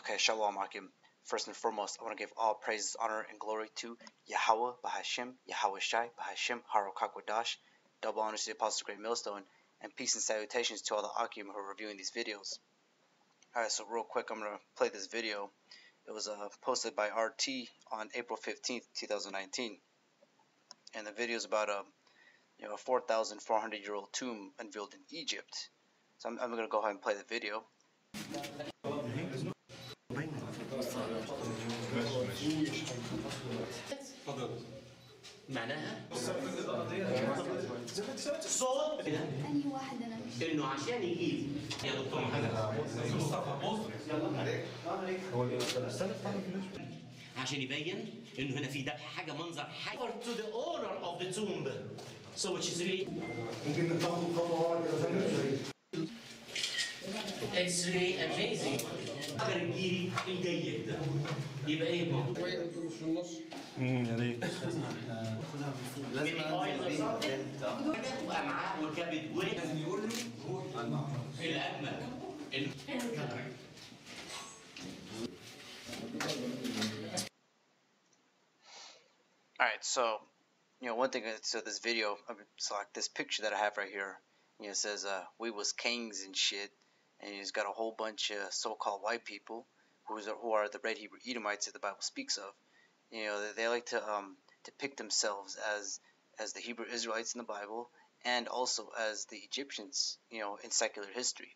Okay, Shalom Akim. First and foremost, I want to give all praises, honor, and glory to Yahweh, Bahashim, Yahweh Shai, Bahashim, Harokakwadash. Double honors to the Apostle Great Millstone, and peace and salutations to all the Akim who are reviewing these videos. Alright, so real quick, I'm going to play this video. It was posted by RT on April 15th, 2019. And the video is about a 4,400-year-old tomb unveiled in Egypt. So I'm going to go ahead and play the video. معناها صوت أنهي واحد أنا مش انه عشان يجيب يا دكتور محمد عشان يبين انه هنا في ذبح حاجه منظر حي to the owner of the tomb so which is really ممكن ناخد خطوه ورا كده it's really amazing هذا الجيل الجيد يبقى ايه موجود في النص يا ريت لازم امعاء والكبد ولازم يقول له الاجمل Alright, so one thing, so this video, so like this picture that I have right here, it says we was kings and shit, and he's got a whole bunch of so-called white people who are the red Hebrew Edomites that the Bible speaks of. They like to depict themselves as the Hebrew Israelites in the Bible, and also as the Egyptians, in secular history.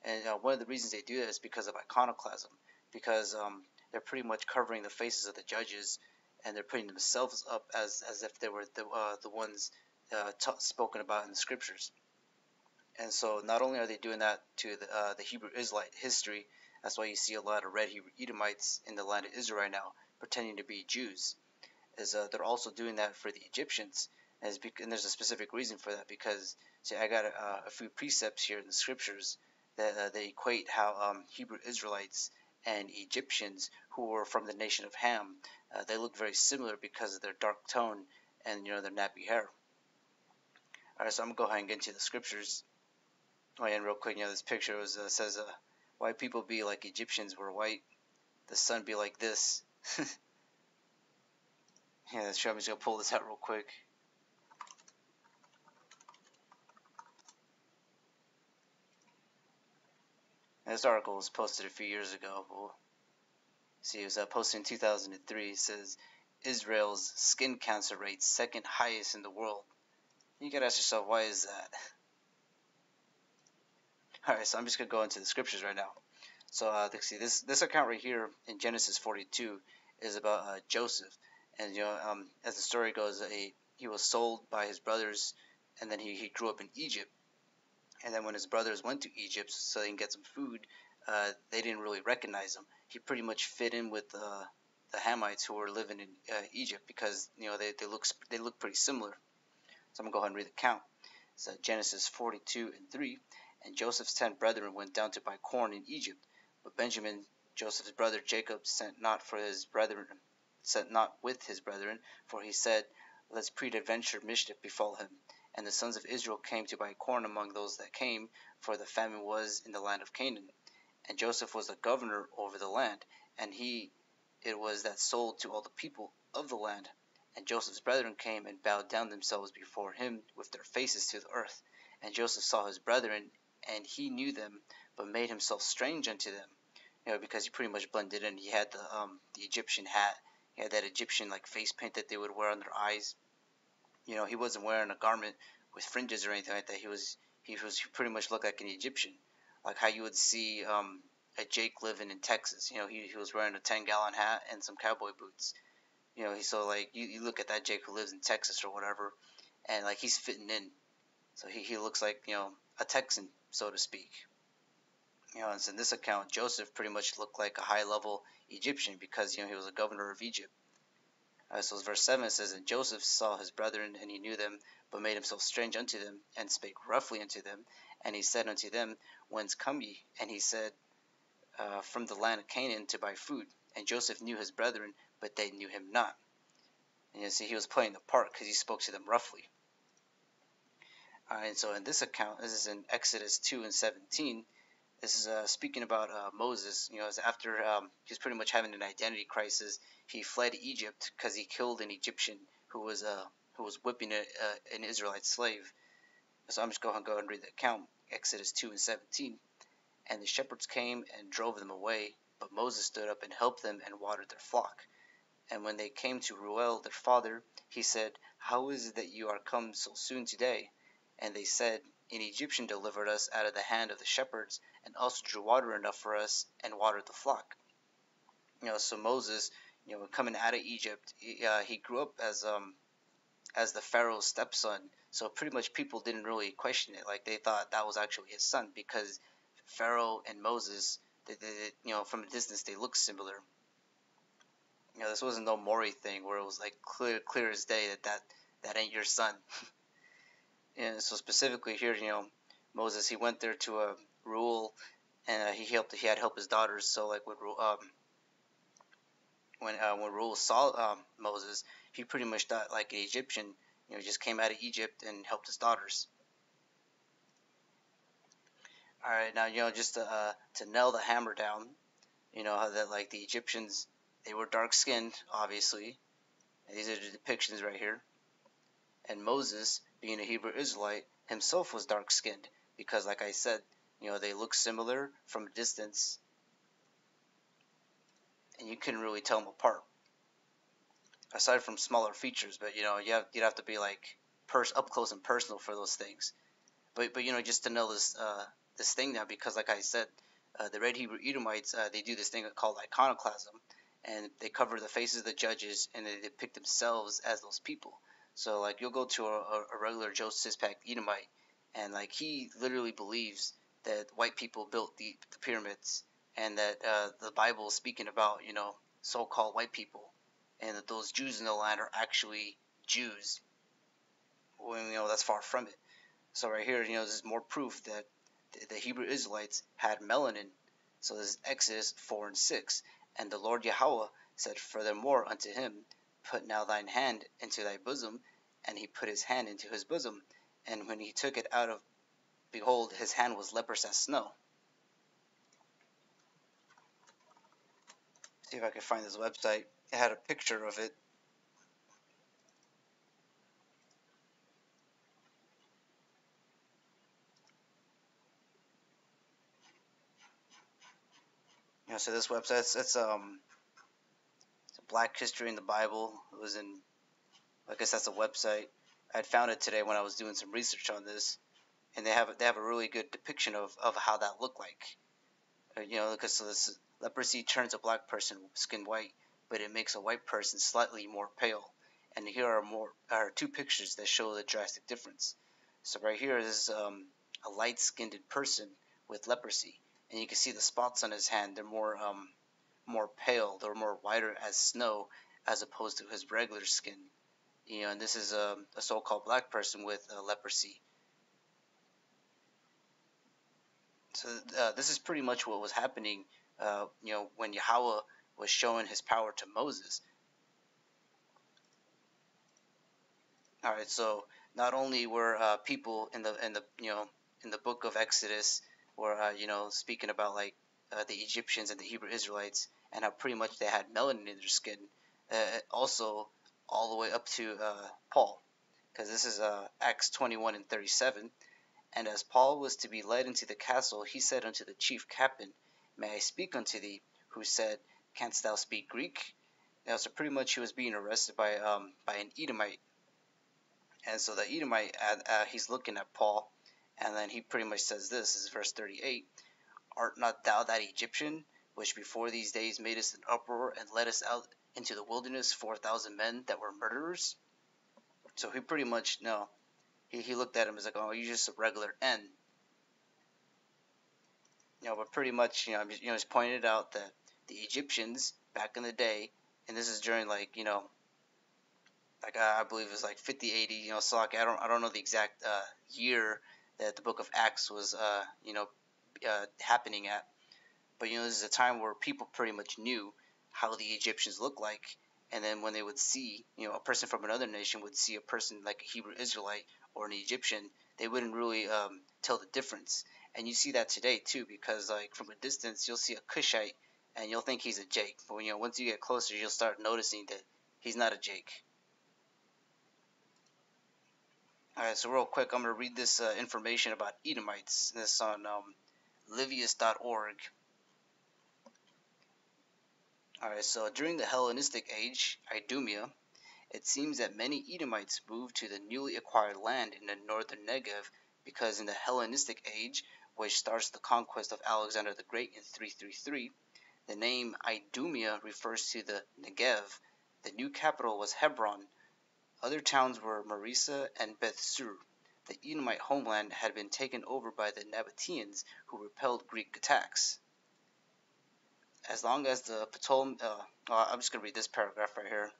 And one of the reasons they do that is because of iconoclasm, because they're pretty much covering the faces of the judges, and they're putting themselves up as if they were the ones spoken about in the scriptures. And so not only are they doing that to the Hebrew Israelite history, that's why you see a lot of red Hebrew Edomites in the land of Israel right now pretending to be Jews. They're also doing that for the Egyptians, and there's a specific reason for that, because see, I got a few precepts here in the scriptures that they equate how Hebrew Israelites and Egyptians who were from the nation of Ham, they look very similar because of their dark tone and their nappy hair. Alright, so I'm gonna go ahead and get into the scriptures. Oh yeah, and real quick, this picture says white people be like Egyptians were white, the sun be like this. Yeah, that's true. I'm just gonna pull this out real quick. This article was posted a few years ago. We'll see, it was posted in 2003. It says Israel's skin cancer rate second highest in the world. You gotta ask yourself, why is that? Alright, so I'm just gonna go into the scriptures right now. So see, this account right here in Genesis 42 is about Joseph, and as the story goes, he was sold by his brothers, and then he grew up in Egypt. And then when his brothers went to Egypt so they can get some food, they didn't really recognize him. He pretty much fit in with the Hamites who were living in Egypt, because they look pretty similar. So I'm gonna go ahead and read the account. It's Genesis 42:3. And Joseph's 10 brethren went down to buy corn in Egypt, but Benjamin, Joseph's brother Jacob, sent not with his brethren, for he said, lest peradventure mischief befall him. And the sons of Israel came to buy corn among those that came, for the famine was in the land of Canaan. And Joseph was the governor over the land, and it was that sold to all the people of the land. And Joseph's brethren came and bowed down themselves before him with their faces to the earth. And Joseph saw his brethren, and he knew them, but made himself strange unto them, because he pretty much blended in. He had the Egyptian hat, he had that Egyptian face paint that they would wear on their eyes. He wasn't wearing a garment with fringes or anything like that. He pretty much looked like an Egyptian, like how you would see a Jake living in Texas. He was wearing a 10-gallon hat and some cowboy boots. You look at that Jake who lives in Texas or whatever, and he's fitting in. So he looks like a Texan, so to speak. And so in this account, Joseph pretty much looked like a high-level Egyptian, because he was a governor of Egypt. So verse 7 says, and Joseph saw his brethren, and he knew them, but made himself strange unto them, and spake roughly unto them. And he said unto them, whence come ye? And he said, from the land of Canaan, to buy food. And Joseph knew his brethren, but they knew him not. And see, he was playing the part because he spoke to them roughly. And so in this account, this is in Exodus 2:17, This is speaking about Moses. As after he was pretty much having an identity crisis, he fled Egypt because he killed an Egyptian who was whipping an Israelite slave. So I'm just going to go and read the account. Exodus 2:17. And the shepherds came and drove them away, but Moses stood up and helped them and watered their flock. And when they came to Reuel their father, he said, How is it that you are come so soon today? And they said, An Egyptian delivered us out of the hand of the shepherds, and also drew water enough for us, and watered the flock. So Moses, coming out of Egypt, he grew up as the Pharaoh's stepson. So pretty much people didn't really question it. Like they thought that was actually his son because Pharaoh and Moses, from a distance they looked similar. This wasn't no Maury thing where it was like clear as day that ain't your son. And so specifically here, Moses, he went there to Reuel, and he had helped his daughters. So like when Reuel saw Moses, he pretty much thought like an Egyptian, just came out of Egypt and helped his daughters. All right, now just to nail the hammer down, how that like the Egyptians, they were dark skinned, obviously. And these are the depictions right here. And Moses, being a Hebrew Israelite, himself was dark skinned because, like I said, they look similar from a distance, and you couldn't really tell them apart. Aside from smaller features, but you'd have to be like up close and personal for those things. But just to know this thing now, because like I said, the Red Hebrew Edomites, they do this thing called iconoclasm, and they cover the faces of the judges and they depict themselves as those people. So like you'll go to a regular Joe Sispac Edomite, and like he literally believes that white people built the pyramids, and that the Bible is speaking about so-called white people, and that those Jews in the land are actually Jews. When that's far from it. So right here, this is more proof that the Hebrew Israelites had melanin. So this is Exodus 4:6. And the Lord Yahweh said furthermore unto him, Put now thine hand into thy bosom. And he put his hand into his bosom. And when he took it out of, behold, his hand was leprous as snow. See if I can find this website. It had a picture of it. So this website, it's Black History in the Bible. It was in, I guess that's a website. I had found it today when I was doing some research on this, and they have a really good depiction of how that looked like. Because so this leprosy turns a black person skin white, but it makes a white person slightly more pale. And here are two pictures that show the drastic difference. So right here is a light-skinned person with leprosy, and you can see the spots on his hand. They're more pale. They're more whiter as snow, as opposed to his regular skin. And this is a so-called black person with leprosy. So this is pretty much what was happening, when Yahweh was showing his power to Moses. All right, so not only were people in the book of Exodus were speaking about like the Egyptians and the Hebrew Israelites and how pretty much they had melanin in their skin, also all the way up to Paul, because this is Acts 21:37. And as Paul was to be led into the castle, he said unto the chief captain, May I speak unto thee? Who said, Canst thou speak Greek? So pretty much he was being arrested by an Edomite. And so the Edomite, he's looking at Paul, and then he pretty much says this is verse 38. Art not thou that Egyptian, which before these days made us an uproar and led us out into the wilderness 4,000 men that were murderers? So he pretty much, he looked at him as like, oh, you're just a regular N. But pretty much, just pointed out that the Egyptians back in the day, and this is during like, like I believe it was like 50, 80, so like I don't know the exact year that the book of Acts was, happening at. But, this is a time where people pretty much knew how the Egyptians looked like. And then when they would see, a person from another nation would see a person like a Hebrew Israelite or an Egyptian, they wouldn't really tell the difference. And you see that today too, because like from a distance you'll see a Cushite and you'll think he's a Jake, but once you get closer you'll start noticing that he's not a Jake. Alright, so real quick, I'm going to read this information about Edomites. This on Livius.org. Alright, so during the Hellenistic age, Idumea, it seems that many Edomites moved to the newly acquired land in the northern Negev because in the Hellenistic age, which starts the conquest of Alexander the Great in 333, the name Idumea refers to the Negev. The new capital was Hebron. Other towns were Marisa and Beth-sur. The Edomite homeland had been taken over by the Nabateans, who repelled Greek attacks. As long as the Ptolemy, I'm just going to read this paragraph right here.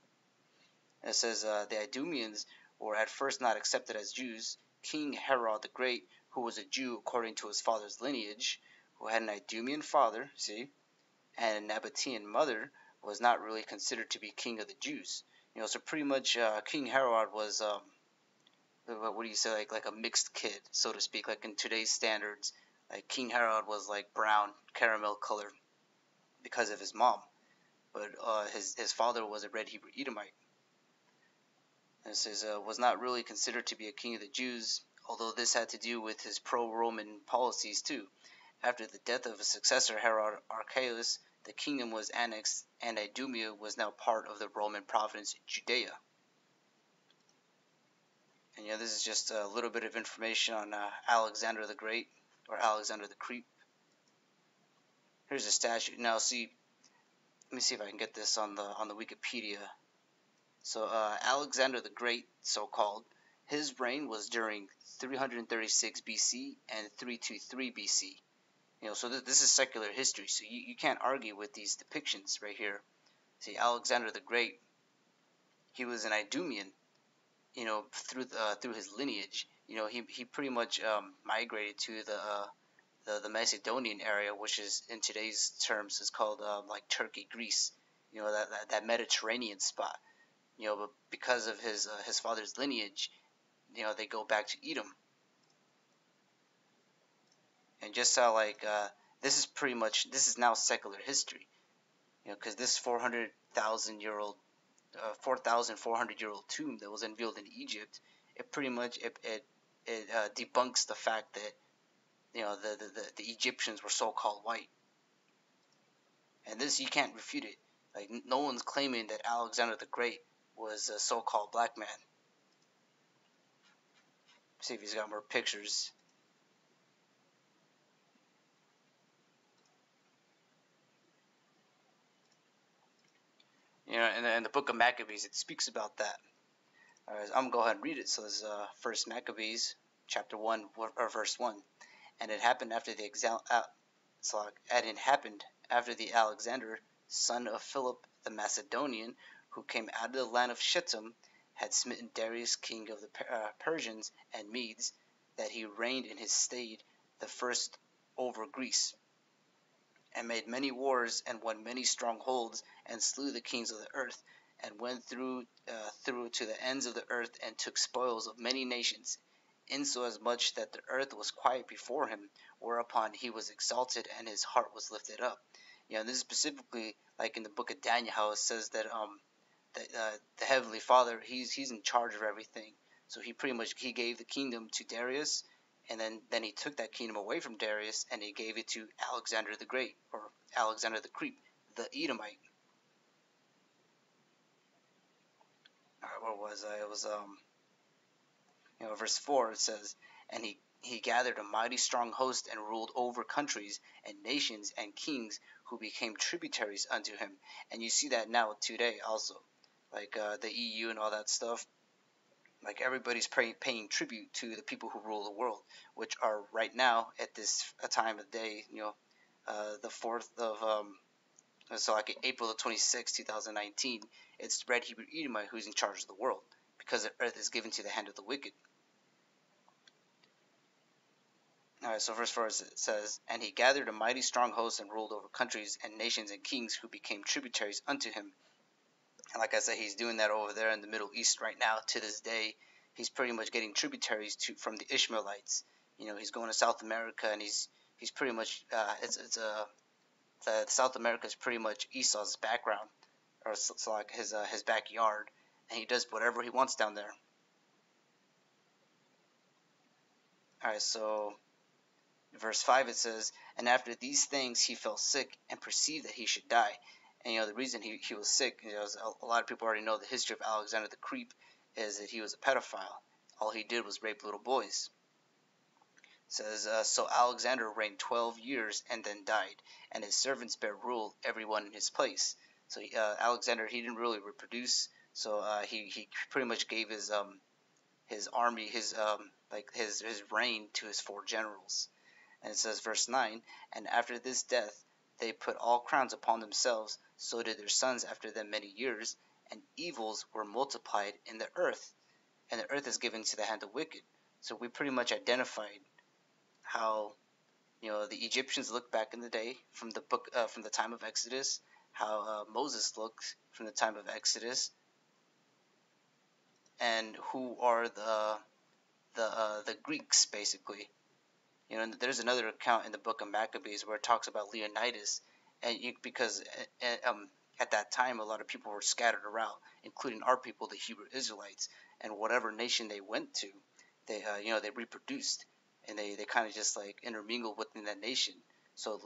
It says, the Idumeans were at first not accepted as Jews. King Herod the Great, who was a Jew according to his father's lineage, who had an Idumean father, and a Nabatean mother, was not really considered to be king of the Jews. So pretty much King Herod was, what do you say, like a mixed kid, so to speak, like in today's standards. Like King Herod was like brown, caramel color because of his mom, but his father was a red Hebrew Edomite. And says was not really considered to be a king of the Jews, although this had to do with his pro-Roman policies too. After the death of his successor Herod Archelaus, the kingdom was annexed, and Idumea was now part of the Roman province Judea. And this is just a little bit of information on Alexander the Great, or Alexander the Creep. Here's a statue. Now, see, let me see if I can get this on the Wikipedia. So Alexander the Great, so-called, his reign was during 336 BC and 323 BC. So this is secular history, so you can't argue with these depictions right here. See, Alexander the Great, he was an Idumean, through his lineage. He pretty much migrated to the Macedonian area, which is in today's terms is called like Turkey, Greece. That Mediterranean spot. But because of his father's lineage, they go back to Edom. And just how this is now secular history, because this 4,400-year-old tomb that was unveiled in Egypt, it pretty much it debunks the fact that the Egyptians were so-called white, and this you can't refute it. Like no one's claiming that Alexander the Great was a so-called black man. See if he's got more pictures. In the book of Maccabees, it speaks about that. Alright, I'm gonna go ahead and read it. So this is First Maccabees, chapter 1, or verse 1. And it happened after the Alexander, son of Philip the Macedonian, who came out of the land of Shittim, had smitten Darius, king of the Persians and Medes, that he reigned in his stead the first over Greece, and made many wars, and won many strongholds, and slew the kings of the earth, and went through to the ends of the earth, and took spoils of many nations, insomuch that the earth was quiet before him, whereupon he was exalted, and his heart was lifted up. This is specifically like in the book of Daniel, how it says that the Heavenly Father, he's in charge of everything. So he gave the kingdom to Darius, and then he took that kingdom away from Darius, and he gave it to Alexander the Great, or Alexander the Creep, the Edomite. Alright, where was I? It was verse 4. It says, and he gathered a mighty strong host, and ruled over countries and nations and kings, who became tributaries unto him. And you see that now today also, like the EU and all that stuff. Like everybody's paying tribute to the people who rule the world, which are right now at this time of day, the 4th of so like April the 26th, 2019. It's the Red Hebrew Edomite who's in charge of the world, because the earth is given to the hand of the wicked. Alright, so verse 4 says, and he gathered a mighty strong host, and ruled over countries and nations and kings, who became tributaries unto him. And like I said, he's doing that over there in the Middle East right now. To this day, he's pretty much getting tributaries from the Ishmaelites. he's going to South America, and he's pretty much the South America is pretty much Esau's background, or it's like his backyard, and he does whatever he wants down there. All right, so verse 5 it says, "And after these things he fell sick and perceived that he should die." And the reason he was sick, a lot of people already know the history of Alexander the Creep is that he was a pedophile. All he did was rape little boys. It says, "So Alexander reigned 12 years and then died, and his servants bare rule everyone in his place." So Alexander, he didn't really reproduce, so he pretty much gave his army, his reign to his 4 generals. And it says, verse 9, "And after this death they put all crowns upon themselves, so did their sons after them many years, and evils were multiplied in the earth, and the earth is given to the hand of wicked." So we pretty much identified how the Egyptians looked back in the day from the time of Exodus, how Moses looked from the time of Exodus, and who are the Greeks basically. And there's another account in the book of Maccabees where it talks about Leonidas, and because at that time a lot of people were scattered around, including our people, the Hebrew Israelites, and whatever nation they went to, they they reproduced, and they kind of just like intermingled within that nation. So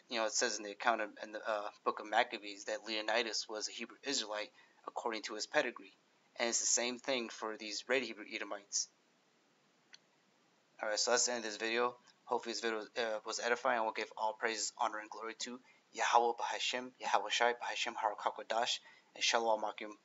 it says in the account in the book of Maccabees that Leonidas was a Hebrew Israelite according to his pedigree, and it's the same thing for these red Hebrew Edomites. Alright, so that's the end of this video. Hopefully this video was edifying. I will give all praises, honor, and glory to Yahweh Bahashem, Yahweh Shai Bahashem Harakwadash, and Shalom Akim.